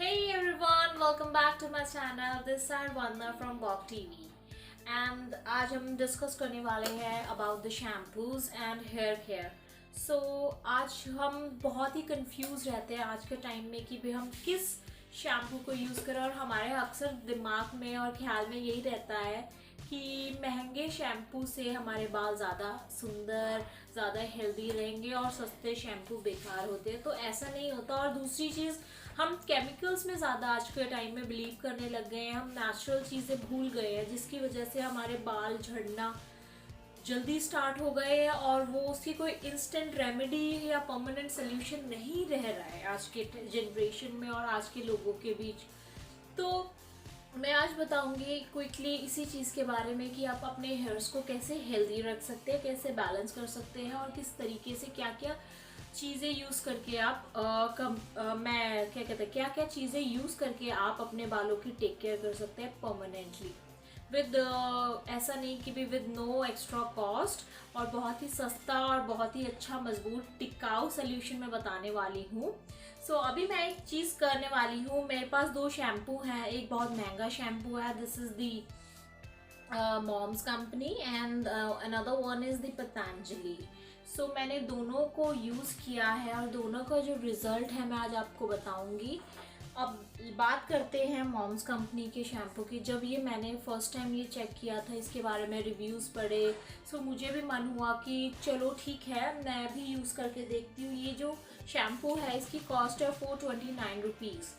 Hey everyone, welcome back to my channel. This is Vandana from Bog TV. And आज हम discuss करने वाले हैं about the shampoos and hair care. So आज हम बहुत ही कंफ्यूज रहते हैं आज के टाइम में कि भाई हम किस शैम्पू को यूज़ करें, और हमारे अक्सर दिमाग में और ख्याल में यही रहता है कि महंगे शैम्पू से हमारे बाल ज़्यादा सुंदर, ज़्यादा हेल्दी रहेंगे और सस्ते शैम्पू बेकार होते हैं. तो ऐसा नहीं होता. और दूसरी चीज़, हम केमिकल्स में ज़्यादा आज के टाइम में बिलीव करने लग गए हैं. हम नेचुरल चीज़ें भूल गए हैं, जिसकी वजह से हमारे बाल झड़ना जल्दी स्टार्ट हो गए हैं और वो उसकी कोई इंस्टेंट रेमेडी या परमानेंट सोल्यूशन नहीं रह रहा है आज के जनरेशन में और आज के लोगों के बीच. तो मैं आज बताऊंगी क्विकली इसी चीज़ के बारे में कि आप अपने हेयर्स को कैसे हेल्दी रख सकते हैं, कैसे बैलेंस कर सकते हैं और किस तरीके से क्या क्या चीज़ें यूज़ करके आप मैं क्या कहते हैं क्या क्या चीज़ें यूज़ करके आप अपने बालों की टेक केयर कर सकते हैं परमानेंटली विद ऐसा नहीं कि भी विद नो एक्स्ट्रा कॉस्ट, और बहुत ही सस्ता और बहुत ही अच्छा मजबूत टिकाऊ सोल्यूशन मैं बताने वाली हूँ. सो अभी मैं एक चीज़ करने वाली हूँ. मेरे पास दो शैम्पू हैं. एक बहुत महंगा शैम्पू है, this is the mom's company, and another one is the Patanjali. So मैंने दोनों को यूज़ किया है और दोनों का जो रिज़ल्ट है मैं आज आपको बताऊंगी. अब बात करते हैं मॉम्स कंपनी के शैम्पू की. जब ये मैंने फ़र्स्ट टाइम ये चेक किया था, इसके बारे में रिव्यूज़ पढ़े, सो मुझे भी मन हुआ कि चलो ठीक है, मैं भी यूज़ करके देखती हूँ. ये जो शैम्पू है इसकी कॉस्ट है 429 रुपीज़,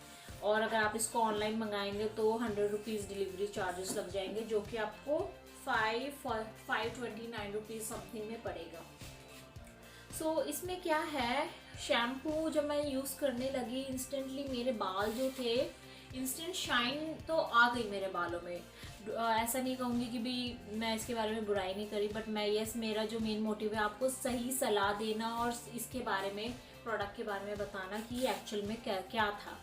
और अगर आप इसको ऑनलाइन मंगाएंगे तो 100 रुपीज़ डिलीवरी चार्जेस लग जाएंगे, जो कि आपको 529 रुपीज़ समथिंग में पड़ेगा. सो इसमें क्या है, शैम्पू जब मैं यूज़ करने लगी इंस्टेंटली मेरे बाल जो थे, इंस्टेंट शाइन तो आ गई मेरे बालों में. ऐसा नहीं कहूँगी कि भी मैं इसके बारे में बुराई नहीं करी, बट मैं मेरा जो मेन मोटिव है आपको सही सलाह देना और इसके बारे में, प्रोडक्ट के बारे में बताना कि एक्चुअल में क्या क्या था.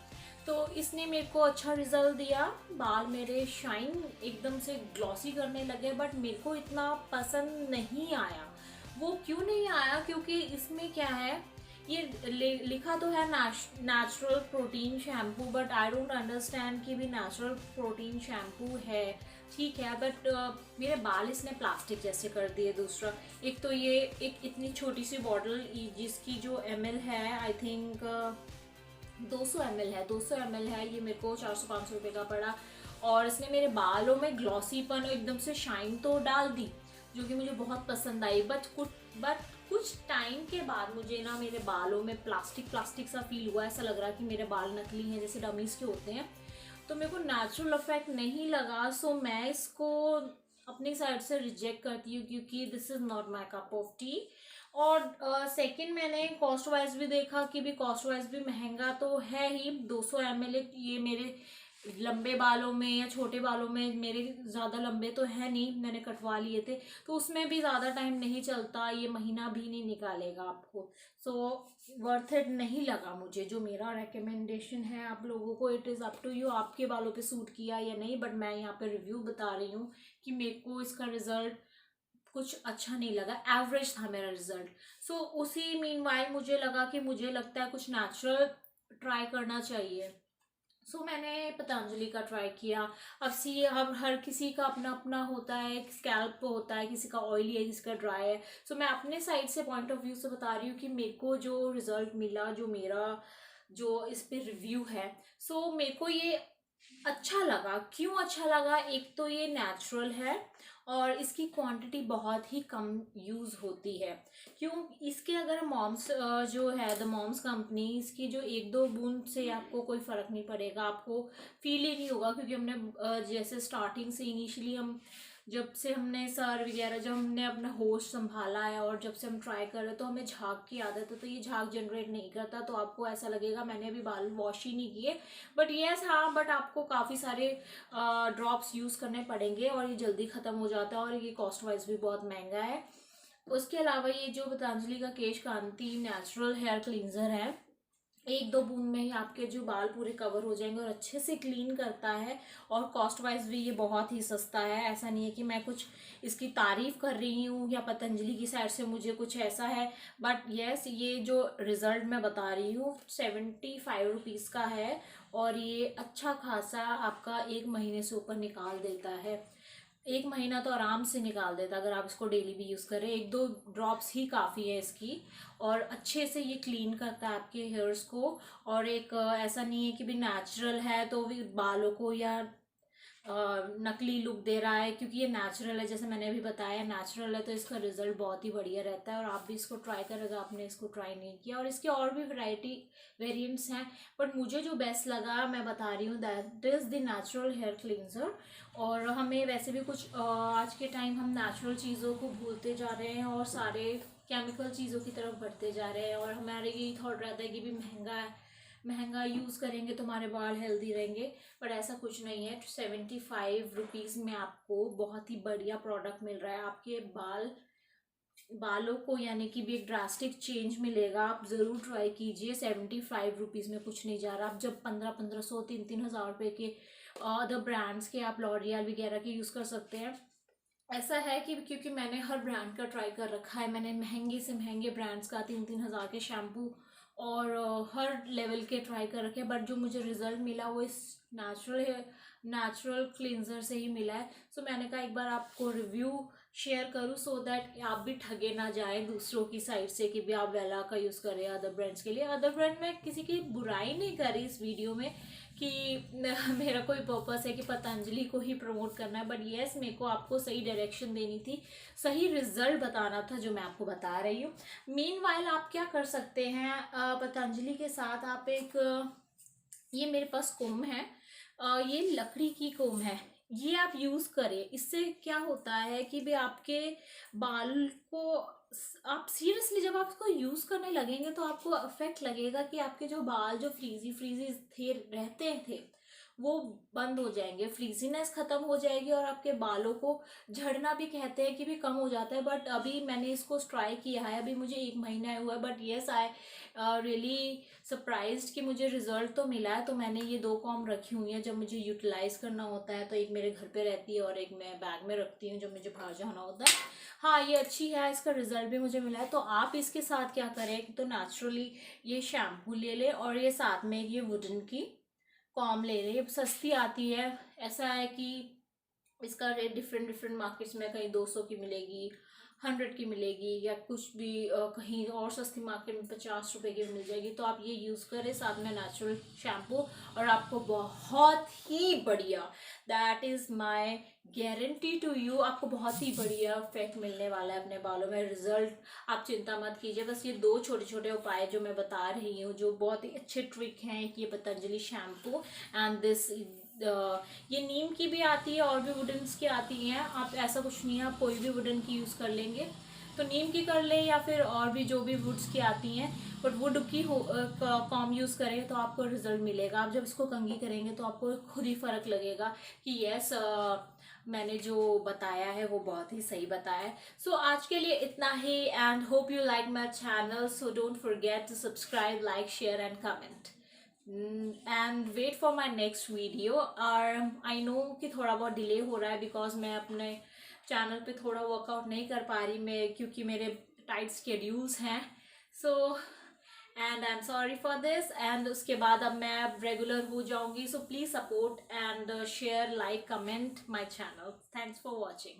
तो इसने मेरे को अच्छा रिजल्ट दिया. बाल मेरे शाइन एकदम से ग्लॉसी करने लगे, बट मेरे को इतना पसंद नहीं आया. वो क्यों नहीं आया? क्योंकि इसमें क्या है, ये लिखा तो है natural protein shampoo, but I don't understand कि भी नेचुरल प्रोटीन शैम्पू है, ठीक है, बट मेरे बाल इसने प्लास्टिक जैसे कर दिए. दूसरा, एक तो ये एक इतनी छोटी सी बॉटल जिसकी जो ml है, आई थिंक 200 ml है, 200 ml है. ये मेरे को 400-500 रुपये का पड़ा, और इसने मेरे बालों में ग्लॉसीपन एकदम से शाइन तो डाल दी, जो कि मुझे बहुत पसंद आई. बट कुछ टाइम के बाद मुझे ना मेरे बालों में प्लास्टिक प्लास्टिक सा फील हुआ. ऐसा लग रहा कि मेरे बाल नकली हैं, जैसे डमीज़ के होते हैं. तो मेरे को नेचुरल इफेक्ट नहीं लगा. सो मैं इसको अपनी साइड से रिजेक्ट करती हूँ, क्योंकि this is not my cup of T. और सेकंड, मैंने कॉस्ट वाइज भी देखा कि भी कॉस्ट वाइज भी महंगा तो है ही. 200 ml ये मेरे लंबे बालों में या छोटे बालों में, मेरे ज़्यादा लंबे तो है नहीं, मैंने कटवा लिए थे, तो उसमें भी ज़्यादा टाइम नहीं चलता, ये महीना भी नहीं निकालेगा आपको. सो वर्थ इट नहीं लगा मुझे. जो मेरा रेकमेंडेशन है आप लोगों को, it is up to you, आपके बालों पे सूट किया या नहीं, बट मैं यहाँ पे रिव्यू बता रही हूँ कि मेरे को इसका रिजल्ट कुछ अच्छा नहीं लगा, एवरेज था मेरा रिजल्ट. सो उसी मीनवाइल मुझे लगा कि मुझे लगता है कुछ नेचुरल ट्राई करना चाहिए. सो मैंने पतंजलि का ट्राई किया. अब सी हम हर किसी का अपना अपना होता है, स्कैल्प होता है, किसी का ऑयली है, किसी का ड्राई है. सो मैं अपने साइड से पॉइंट ऑफ व्यू से बता रही हूँ कि मेरे को जो रिजल्ट मिला, जो मेरा जो इस पे रिव्यू है, सो मेरे को ये अच्छा लगा. क्यों अच्छा लगा? एक तो ये नेचुरल है और इसकी क्वांटिटी बहुत ही कम यूज़ होती है. क्यों? इसके अगर मॉम्स जो है द मॉम्स कंपनी, इसकी जो एक दो बूंद से आपको कोई फ़र्क नहीं पड़ेगा, आपको फील ही नहीं होगा. क्योंकि हमने जैसे स्टार्टिंग से इनिशियली हम जब से हमने सर वगैरह जब हमने अपना होश संभाला है और जब से हम ट्राई कर रहे हैं, तो हमें झाग की आदत है, तो ये झाग जनरेट नहीं करता. तो आपको ऐसा लगेगा मैंने अभी बाल वॉश ही नहीं किए, बट येस हाँ, बट आपको काफ़ी सारे ड्रॉप्स यूज़ करने पड़ेंगे और ये जल्दी ख़त्म हो जाता है, और ये कॉस्ट वाइज भी बहुत महंगा है. उसके अलावा ये जो पतंजलि का केश कांति नेचुरल हेयर क्लींजर है, एक दो बूंद में ही आपके जो बाल पूरे कवर हो जाएंगे और अच्छे से क्लीन करता है। और कॉस्ट वाइज भी ये बहुत ही सस्ता है। ऐसा नहीं है कि मैं कुछ इसकी तारीफ कर रही हूँ या पतंजलि की साइड से मुझे कुछ ऐसा है, बट यस ये जो रिजल्ट मैं बता रही हूँ 75 रुपीज़ का है। और ये अच्छा खासा आपका 1 महीने से ऊपर निकाल देता है। 1 महीना तो आराम से निकाल देता अगर आप इसको डेली भी यूज़ करें। एक दो ड्रॉप्स ही काफ़ी है इसकी। और अच्छे से ये क्लीन करता है आपके हेयर्स को। और एक ऐसा नहीं है कि भी नेचुरल है तो भी बालों को या नकली लुक दे रहा है, क्योंकि ये नेचुरल है। जैसे मैंने अभी बताया नेचुरल है तो इसका रिजल्ट बहुत ही बढ़िया रहता है। और आप भी इसको ट्राई करें अगर आपने इसको ट्राई नहीं किया। और इसके और भी वैरायटी वेरिएंट्स हैं, बट मुझे जो बेस्ट लगा मैं बता रही हूँ, that is the natural hair cleanser. और हमें वैसे भी कुछ आज के टाइम हम नेचुरल चीज़ों को भूलते जा रहे हैं और सारे केमिकल चीज़ों की तरफ बढ़ते जा रहे हैं। और हमारे यही थॉट रहता है कि भी महंगा यूज़ करेंगे तो हमारे बाल हेल्दी रहेंगे, पर ऐसा कुछ नहीं है। 75 रुपीज़ में आपको बहुत ही बढ़िया प्रोडक्ट मिल रहा है। आपके बालों को यानी कि भी एक ड्रास्टिक चेंज मिलेगा। आप ज़रूर ट्राई कीजिए। 75 रुपीज़ में कुछ नहीं जा रहा। आप जब 1500 3-3 हज़ार रुपये के अदर ब्रांड्स के आप लॉरियल वगैरह के यूज़ कर सकते हैं। ऐसा है कि क्योंकि मैंने हर ब्रांड का ट्राई कर रखा है। मैंने महंगे से महंगे ब्रांड्स का 3-3 हज़ार के शैम्पू और हर लेवल के ट्राई कर रखे हैं, बट जो मुझे रिजल्ट मिला वो इस नेचुरल क्लींजर से ही मिला है। सो मैंने कहा एक बार आपको रिव्यू शेयर करूँ सो दैट आप भी ठगे ना जाए दूसरों की साइड से कि भी आप वेला का यूज़ करें अदर ब्रांड्स के लिए। अदर ब्रांड में किसी की बुराई नहीं करी इस वीडियो में कि मेरा कोई पर्पस है कि पतंजलि को ही प्रमोट करना है, बट येस मेरे को आपको सही डायरेक्शन देनी थी, सही रिजल्ट बताना था जो मैं आपको बता रही हूँ। मीनवाइल आप क्या कर सकते हैं, पतंजलि के साथ आप एक ये मेरे पास कोम है, ये लकड़ी की कोम है, ये आप यूज़ करें। इससे क्या होता है कि भी आपके बाल को आप सीरियसली जब आप इसको यूज़ करने लगेंगे तो आपको अफेक्ट लगेगा कि आपके जो बाल जो फ्रीजी फ्रीजी थे रहते थे वो बंद हो जाएंगे, फ्रीजीनेस खत्म हो जाएगी और आपके बालों को झड़ना भी कहते हैं कि भी कम हो जाता है। बट अभी मैंने इसको ट्राई किया है, अभी मुझे 1 महीना हुआ है, but yes I really surprised कि मुझे रिजल्ट तो मिला है। तो मैंने ये 2 कॉम रखी हुई हैं, जब मुझे यूटिलाइज करना होता है तो एक मेरे घर पे रहती है और एक मैं बैग में रखती हूँ जब मुझे बाहर जाना होता है। हाँ ये अच्छी है, इसका रिजल्ट भी मुझे मिला है। तो आप इसके साथ क्या करें, तो नेचुरली ये शैम्पू ले ले और ये साथ में ये वुडन की कॉम ले ले, सस्ती आती है। ऐसा है कि इसका रेट डिफरेंट डिफरेंट मार्केट्स में कहीं 200 की मिलेगी, 100 की मिलेगी, या कुछ भी कहीं और सस्ती मार्केट में 50 रुपए की मिल जाएगी। तो आप ये यूज़ करें साथ में नेचुरल शैम्पू और आपको बहुत ही बढ़िया, that is my guarantee to you, आपको बहुत ही बढ़िया इफेक्ट मिलने वाला है अपने बालों में। रिजल्ट आप चिंता मत कीजिए। बस ये 2 छोटे छोटे उपाय जो मैं बता रही हूँ जो बहुत ही अच्छे ट्रिक हैं, कि ये पतंजलि शैम्पू एंड दिस ये नीम की भी आती है और भी वुडन्स की आती हैं। आप ऐसा कुछ नहीं है, आप कोई भी वुडन की यूज़ कर लेंगे तो नीम की कर लें या फिर और भी जो भी वुड्स की आती हैं, बट वुड की कॉम यूज़ करें तो आपको रिजल्ट मिलेगा। आप जब इसको कंघी करेंगे तो आपको खुद ही फ़र्क लगेगा कि यस मैंने जो बताया है वो बहुत ही सही बताया है। सो आज के लिए इतना ही and hope you like my channel. So don't forget to subscribe, like, share and comment and wait for my next video. और आई नो कि थोड़ा बहुत डिले हो रहा है बिकॉज मैं अपने चैनल पे थोड़ा वर्कआउट नहीं कर पा रही मैं, क्योंकि मेरे टाइट स्केड्यूल्स हैं। So and I am sorry for this. And उसके बाद अब मैं अब रेगुलर हो जाऊंगी। So please support and share, like, comment my channel. Thanks for watching.